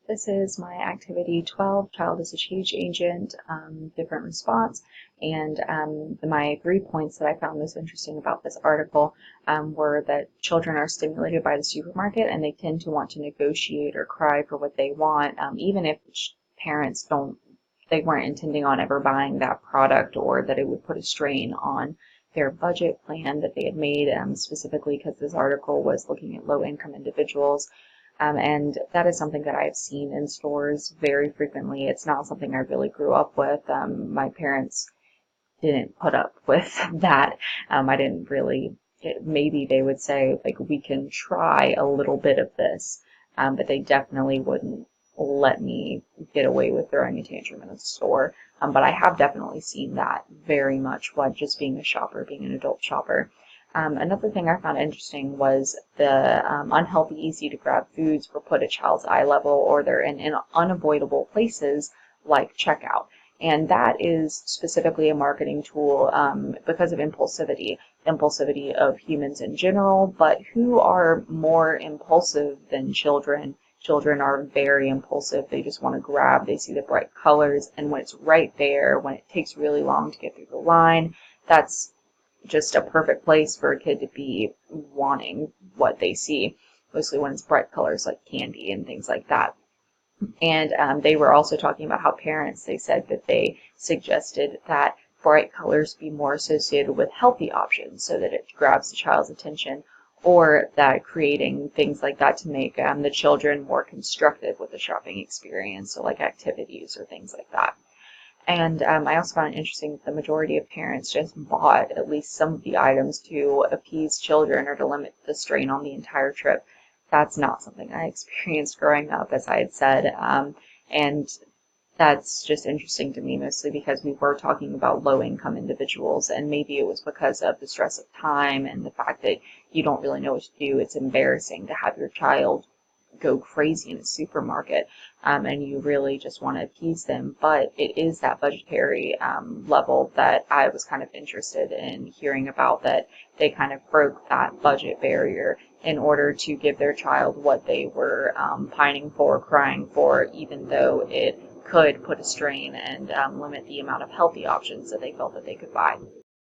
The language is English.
This is my activity 12, child is a change agent, different response. And my 3 points that I found most interesting about this article were that children are stimulated by the supermarket and they tend to want to negotiate or cry for what they want, even if parents they weren't intending on ever buying that product or that it would put a strain on their budget plan that they had made, specifically because this article was looking at low income individuals. And that is something that I've seen in stores very frequently. It's not something I really grew up with. My parents didn't put up with that. I didn't really, maybe they would say, like, we can try a little bit of this, but they definitely wouldn't let me get away with throwing a tantrum in a store. But I have definitely seen that very much while just being a shopper, being an adult shopper. Another thing I found interesting was the unhealthy, easy to grab foods were put at child's eye level, or they're in unavoidable places like checkout. And that is specifically a marketing tool because of impulsivity of humans in general, but who are more impulsive than children? Children are very impulsive. They just want to grab. They see the bright colors, and when it's right there, when it takes really long to get through the line, that's just a perfect place for a kid to be wanting what they see, mostly when it's bright colors like candy and things like that. And they were also talking about how parents, they said that they suggested that bright colors be more associated with healthy options so that it grabs the child's attention, or that creating things like that to make the children more constructive with the shopping experience, so like activities or things like that. And I also found it interesting that the majority of parents just bought at least some of the items to appease children or to limit the strain on the entire trip. That's not something I experienced growing up, as I had said. And that's just interesting to me, mostly because we were talking about low income individuals, and maybe it was because of the stress of time and the fact that you don't really know what to do. It's embarrassing to have your child go crazy in a supermarket, and you really just want to appease them. But it is that budgetary level that I was kind of interested in hearing about, that they kind of broke that budget barrier in order to give their child what they were pining for, crying for, even though it could put a strain and limit the amount of healthy options that they felt that they could buy.